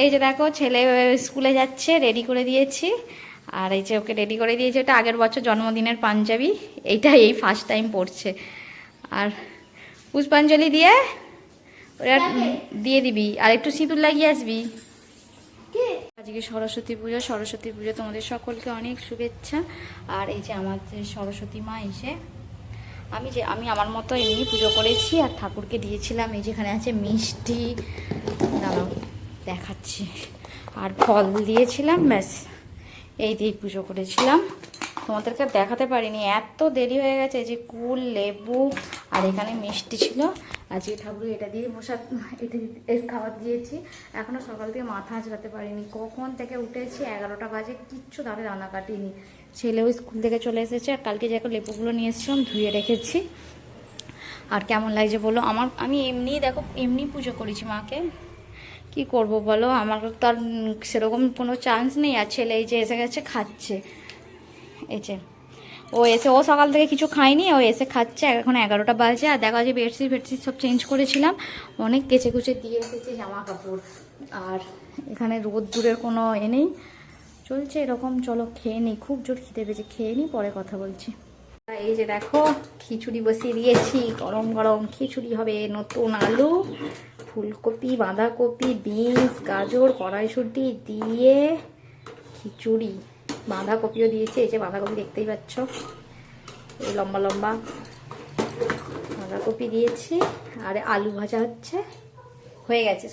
এই যে দেখো ছেলে স্কুলে যাচ্ছে, রেডি করে দিয়েছি। আর এই যে ওকে রেডি করে দিয়েছে, এটা আগের বছর জন্মদিনের পাঞ্জাবি, এইটা এই ফার্স্ট টাইম পড়ছে। আর পুষ্পাঞ্জলি দিয়ে ওরা দিয়ে দিবি, আর একটু সিঁদুর লাগিয়ে আসবি। আজকে সরস্বতী পুজো, সরস্বতী পুজো তোমাদের সকলকে অনেক শুভেচ্ছা। আর এই যে আমাদের সরস্বতী মা এসে আমি আমার মতো এমনি পুজো করেছি, আর ঠাকুরকে দিয়েছিলাম এই যেখানে আছে মিষ্টি, দাঁড়াও দেখাচ্ছি, আর ফল দিয়েছিলাম, ব্যাস এই দিয়ে পুজো করেছিলাম। তোমাদেরকে দেখাতে পারিনি, এত দেরি হয়ে গেছে। যে কুল, লেবু আর এখানে মিষ্টি ছিল। আজকে ঠাকুর এটা দিয়ে এটা এর খাবার দিয়েছি। এখনও সকাল থেকে মাথা আঁচড়াতে পারিনি, কখন থেকে উঠেছি 11টা বাজে, কিচ্ছু তাহলে রান্না কাটিনি। ছেলেও স্কুল থেকে চলে এসেছে, আর কালকে যে লেবুগুলো নিয়ে এসেছিলাম ধুয়ে রেখেছি। আর কেমন লাগছে বলো? আমি এমনি দেখো এমনি পুজো করেছি মাকে, কি করব বলো, আমার তো আর সেরকম কোনো চান্স নেই। আর ছেলে এই যে এসে গেছে, খাচ্ছে। এই যে ও সকাল থেকে কিছু খায়নি, ও এসে খাচ্ছে। এখন 11টা বাজে। আর দেখা যায় বেডশিট সব চেঞ্জ করেছিলাম, অনেক কেচে কুচে দিয়ে এসেছি জামা কাপড়। আর এখানে রোদ্দুরের কোনো নেই, চলছে এরকম। চলো খেয়ে নিই, খুব জোর খিদে পেয়েছে, খেয়ে নিই, পরে কথা বলছি। এই যে দেখো খিচুড়ি বসিয়ে দিয়েছি, গরম গরম খিচুড়ি হবে। নতুন আলু, ফুলকপি, বাঁধাকপি, বিনস, গাজর, কড়াইশুঁটি দিয়ে খিচুড়ি। বাঁধাকপিও দিয়েছি, এই যে বাঁধাকপি দেখতেই পাচ্ছ, এই লম্বা লম্বা বাঁধাকপি দিয়েছি। আর আলু ভাজা হচ্ছে, হয়ে গেছে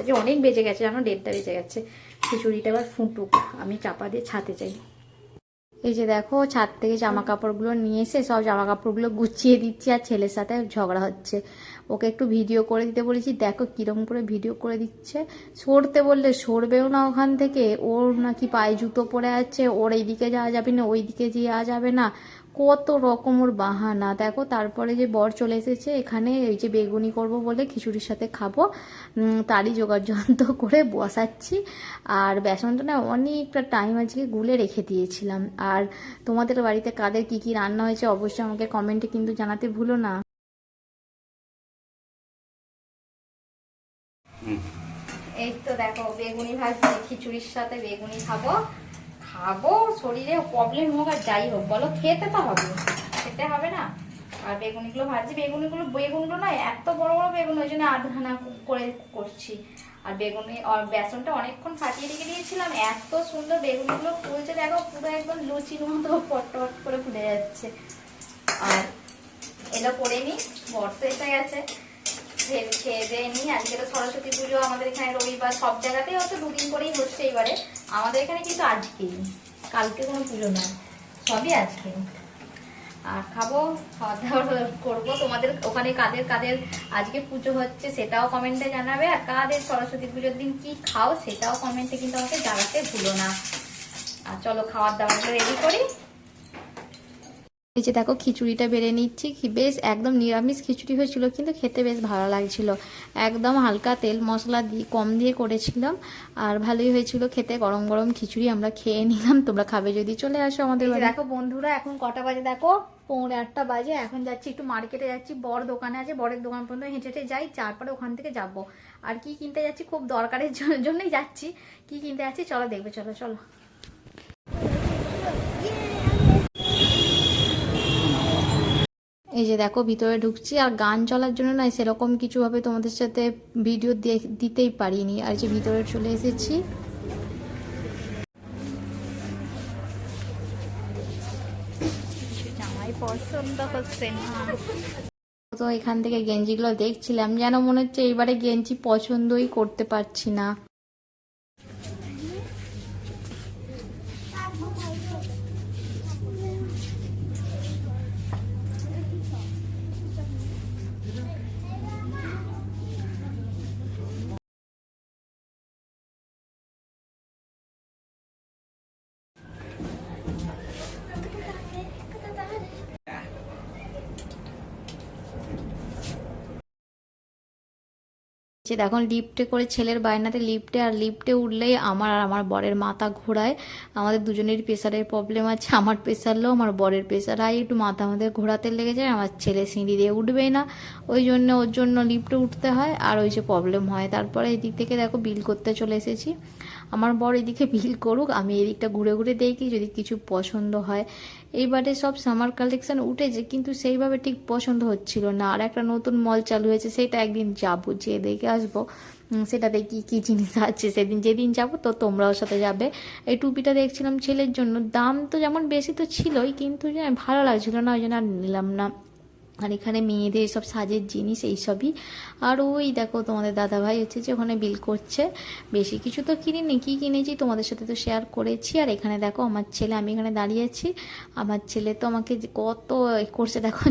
যে অনেক বেজে গেছে জানো, 1:30 বেজে গেছে। খিচুড়িটা এবার ফুটুক, আমি চাপা দিয়ে ছাতে চাই। এই যে দেখো ছাদ থেকে জামা কাপড়গুলো নিয়ে এসে সব জামা কাপড়গুলো গুছিয়ে দিচ্ছি। আর ছেলের সাথে ঝগড়া হচ্ছে, ওকে একটু ভিডিও করে দিতে বলেছি, দেখো কিরম করে ভিডিও করে দিচ্ছে। সরতে বললে সরবেও না ওখান থেকে, ওর নাকি পায়ে জুতো পরে আছে, ওর এইদিকে যাওয়া যাবে না, ওই দিকে যাওয়া যাবে না, কত রকম ওর বাহানা। দেখো তারপরে যে বর চলে এসেছে এখানে, এই যে বেগুনি করব বলে খিচুড়ির সাথে খাবো, তারই জোগাড় যন্ত্র করে বসাচ্ছি। আর বেসনটা না অনেকটা টাইম আজকে গুলে রেখে দিয়েছিলাম। আর তোমাদের বাড়িতে কাদের কি কি রান্না হয়েছে অবশ্যই আমাকে কমেন্টে কিন্তু জানাতে ভুলো না। এই তো দেখো বেগুনি ভাজছি, খিচুড়ির সাথে বেগুনি খাবো। শরীরে প্রবলেম হোক আর যাই হোক বলো, খেতে তো হবে, খেতে হবে না। আর বেগুনিগুলো ভাজছি, বেগুনগুলো না এত বড় বড় বেগুন, ওই জন্য আধখানা করে করছি। আর বেসনটা অনেকক্ষণ ফাটিয়ে রেখে দিয়েছিলাম, এত সুন্দর বেগুনগুলো ফুলছে দেখো, পুরো একদম লুচির মতো পট করে ফুলে যাচ্ছে। আর এটা করে নিই, বর্ষা এসে গেছে, খেয়ে দিয়ে নিই। আজকে তো সরস্বতী পুজো, আমাদের এখানে রবিবার, সব জায়গাতেই হচ্ছে 2 দিন করেই হচ্ছে এবারে, আমাদের এখানে কিন্তু আজকেই, কালকে কোনো পুজো নয়, সবই আজকে। আর খাবো, খাওয়া দাওয়া করবো। তোমাদের ওখানে কাদের কাদের আজকে পুজো হচ্ছে সেটাও কমেন্টে জানাবে, আর কাদের সরস্বতী পুজোর দিন কি খাও সেটাও কমেন্টে কিন্তু আমাকে জানাতে ভুলো না। আর চলো খাওয়ার দাওয়াটা রেডি করি। এই যে দেখো খিচুড়িটা বেড়ে নিচ্ছি, বেশ একদম নিরামিষ খিচুড়ি হয়েছিল, কিন্তু খেতে বেশ ভালো লাগছিল। একদম হালকা তেল মশলা দিয়ে কম দিয়ে করেছিলাম, আর ভালোই হয়েছিল খেতে। গরম গরম খিচুড়ি আমরা খেয়ে নিলাম, তোমরা খাবে যদি চলে আসো আমাদের বাড়ি। দেখো বন্ধুরা এখন কটা বাজে দেখো, 8:45 বাজে। এখন যাচ্ছি একটু মার্কেটে যাচ্ছি, বড় দোকানে আছে, বড়ের দোকান পর্যন্ত হেঁটে হেঁটে যাই, তারপরে ওখান থেকে যাব। আর কি কিনতে যাচ্ছি, খুব দরকারের জন্যই যাচ্ছি। কি কিনতে যাচ্ছি চলো দেখবে, চলো চলো। এই যে দেখো ভিতরে ঢুকছি, আর গান চলার জন্য না সেরকম কিছু ভাবে তোমাদের সাথে ভিডিও দিতেই পারিনি। আর যে ভিতরে চলে এসেছি, জামাই পছন্দ হচ্ছে না তো এখান থেকে গেঞ্জিগুলো দেখছিলাম, যেন মনে হচ্ছে এইবারে গেঞ্জি পছন্দই করতে পারছি না। যে দেখুন লিফটে করে ছেলের বায়নাতে লিফটে, আর লিফটে উঠলেই আমার আর আমার বরের মাথা ঘোরায়। আমাদের দুজনেরই প্রেশারের প্রবলেম আছে, আমার প্রেশার লো, আমার বরের প্রেশার হাই, একটু মাথা আমাদের ঘোরাতে লেগে যায়। আমার ছেলে সিঁড়ি দিয়ে উঠবেই না, ওই জন্য ওর জন্য লিফটে উঠতে হয়, আর ওই যে প্রবলেম হয়। তারপরে এদিক থেকে দেখো বিল করতে চলে এসেছি। আমার বর এদিকে বিল করুক, আমি এদিকটা ঘুরে ঘুরে দেখি যদি কিছু পছন্দ হয়। এইবারে সব সামার কালেকশন উঠেছে কিন্তু সেইভাবে ঠিক পছন্দ হচ্ছিল না। আর একটা নতুন মল চালু হয়েছে, সেটা একদিন যাবো, যেয়ে দেখে আসবো সেটাতে কি কি জিনিস আছে। সেদিন যেদিন যাবো তো তোমরাও সাথে যাবে। এই টুপিটা দেখছিলাম ছেলের জন্য, দাম তো যেমন বেশি তো ছিলই, কিন্তু ভালো লাগছিল না, ওই জন্য আর নিলাম না। আর এখানে মেয়েদের সব সাজের জিনিস এইসবই। আর ওই দেখো তোমাদের দাদাভাই হচ্ছে যে ওখানে বিল করছে। বেশি কিছু তো কিনিনি, কী কিনেছি তোমাদের সাথে তো শেয়ার করেছি। আর এখানে দেখো আমার ছেলে, আমি এখানে দাঁড়িয়েছি, আমার ছেলে তো আমাকে যে কত করছে দেখো,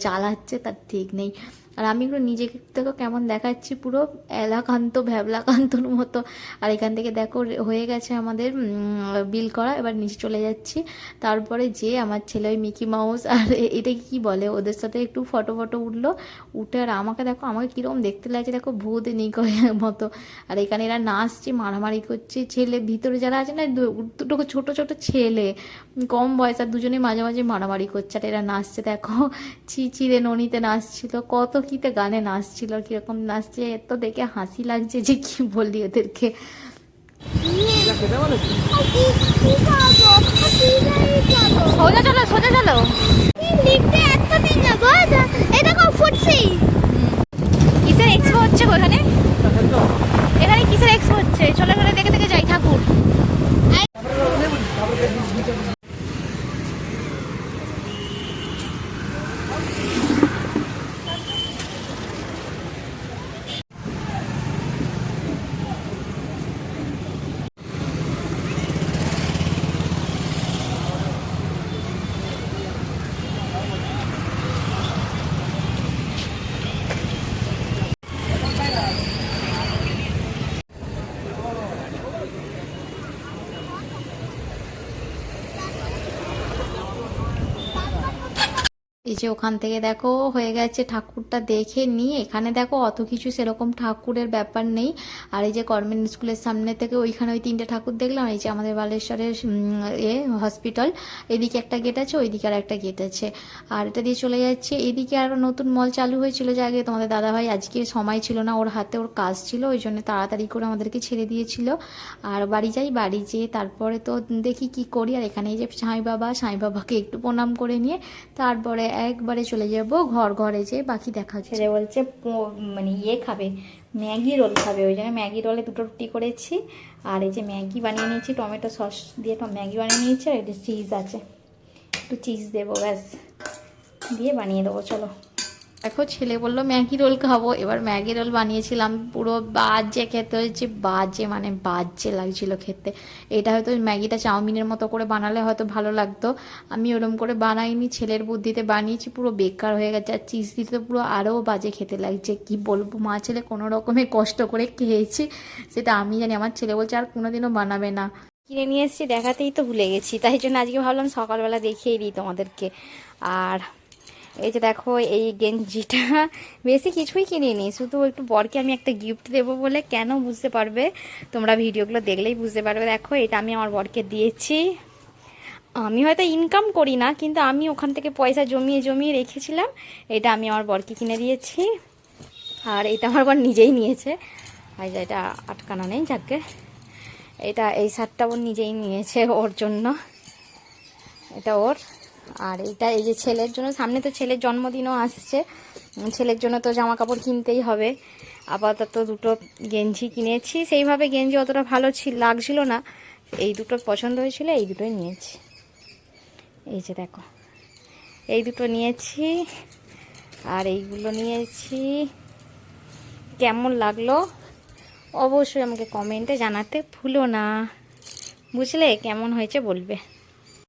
জ্বালাচ্ছে তার ঠিক নেই। আর আমি একটু নিজেকে দেখো কেমন দেখাচ্ছি, পুরো এলাকান্ত ভ্যাবলাকান্তর মতো। আর এখান থেকে দেখো হয়ে গেছে আমাদের বিল করা, এবার নিচে চলে যাচ্ছি। তারপরে যে আমার ছেলে ওই মিকি মাউস আর এটা কি বলে ওদের সাথে একটু ফটো ফটো উঠলো, উঠে আর আমাকে দেখো, আমাকে কীরকম দেখতে লাগছে দেখো, ভূত নিকয়ের মতো। আর এখানে এরা নাচছে, মারামারি করছে, ছেলে ভিতরে যারা আছে না, দুটো ছোট ছোট ছেলে, কম বয়স, আর দুজনে মাঝে মাঝে মারামারি করছে। আর এরা নাচছে দেখো, ছিঁড়ে ননিতে নাচছিল, কত কিতে গানে নাচছিল, আর কিরকম নাচছে, এত দেখে হাসি লাগছে যে কি বলি ওদেরকে। সোজা চলো, সোজা চলো। কিসের এক্সপো হচ্ছে ওখানে? এখানে কিসের এক্সপো হচ্ছে? চলো এখানে দেখে দেখে যাই ঠাকুর। এই যে ওখান থেকে দেখো হয়ে গেছে, ঠাকুরটা দেখে নিয়ে এখানে দেখো অত কিছু সেরকম ঠাকুরের ব্যাপার নেই। আর এই যে গভর্নমেন্ট স্কুলের সামনে থেকে ওইখানে ওই তিনটে ঠাকুর দেখলাম। এই যে আমাদের বালেশ্বরের হসপিটাল, এদিকে একটা গেট আছে, ওইদিকে আর একটা গেট আছে। আর এটা দিয়ে চলে যাচ্ছে, এদিকে আরও নতুন মল চালু হয়েছিল, যে আগে তোমাদের দাদাভাই আজকে সময় ছিল না, ওর হাতে ওর কাজ ছিল, ওই জন্য তাড়াতাড়ি করে আমাদেরকে ছেড়ে দিয়েছিল। আর বাড়ি যাই, বাড়ি যেয়ে তারপরে তো দেখি কি করি। আর এখানে এই যে সাঁই বাবাকে একটু প্রণাম করে নিয়ে তারপরে একবারে চলে যাব ঘরে যে বাকি দেখা। ছেলে বলছে মানে ইয়ে খাবে, ম্যাগি রোল খাবে, ওই জন্য ম্যাগি রোলে দুটো রুটি করেছি। আর এই যে ম্যাগি বানিয়ে নিয়েছি, টমেটো সস দিয়ে তো ম্যাগি বানিয়ে নিয়েছি। আর এটা চিজ আছে, একটু চিজ দেবো, ব্যাস দিয়ে বানিয়ে দেবো। চলো দেখো, ছেলে বললো ম্যাগি রোল খাবো, এবার ম্যাগি রোল বানিয়েছিলাম, পুরো বাজে খেতে হয়েছে, বাজে মানে বাজে লাগছিল খেতে। এটা হয়তো ম্যাগিটা চাউমিনের মতো করে বানালে হয়তো ভালো লাগতো, আমি ওরম করে বানাইনি, ছেলের বুদ্ধিতে বানিয়েছি, পুরো বেকার হয়ে গেছে। আর চিজ দিতে পুরো আরও বাজে খেতে লাগছে, কি বলবো, মা ছেলে কোনো রকমে কষ্ট করে খেয়েছি, সেটা আমি জানি। আমার ছেলে বলছে আর কোনোদিনও বানাবে না। কিনে নিয়ে এসেছি, দেখাতেই তো ভুলে গেছি, তাই জন্য আজকে ভাবলাম সকালবেলা দেখিয়ে দিই তোমাদেরকে। আর এই যে দেখো এই গেঞ্জিটা বেশি কিছুই কিনিনি, শুধু একটু বরকে আমি একটা গিফট দেবো বলে, কেন বুঝতে পারবে তোমরা, ভিডিওগুলো দেখলেই বুঝতে পারবে। দেখো এটা আমি আমার বরকে দিয়েছি, আমি হয়তো ইনকাম করি না, কিন্তু আমি ওখান থেকে পয়সা জমিয়ে জমিয়ে রেখেছিলাম, এটা আমি আমার বরকে কিনে দিয়েছি। আর এটা আমার বর নিজেই নিয়েছে, আর এটা আটকানা নেই, যাকে এটা এই শার্টটা ওর নিজেই নিয়েছে ওর জন্য, এটা ওর। আর এইটা এই যে ছেলের জন্য, সামনে তো ছেলের জন্মদিনও আসছে, ছেলের জন্য তো জামা কাপড় কিনতেই হবে। আপাতত দুটো গেঞ্জি কিনেছি, সেইভাবে গেঞ্জি অতটা ভালো লাগছিল না, এই দুটো পছন্দ হয়েছিল, এই দুটোই নিয়েছি। এই যে দেখো এই দুটো নিয়েছি, আর এইগুলো নিয়েছি। কেমন লাগলো অবশ্যই আমাকে কমেন্টে জানাতে ভুলো না, বুঝলে? কেমন হয়েছে বলবে।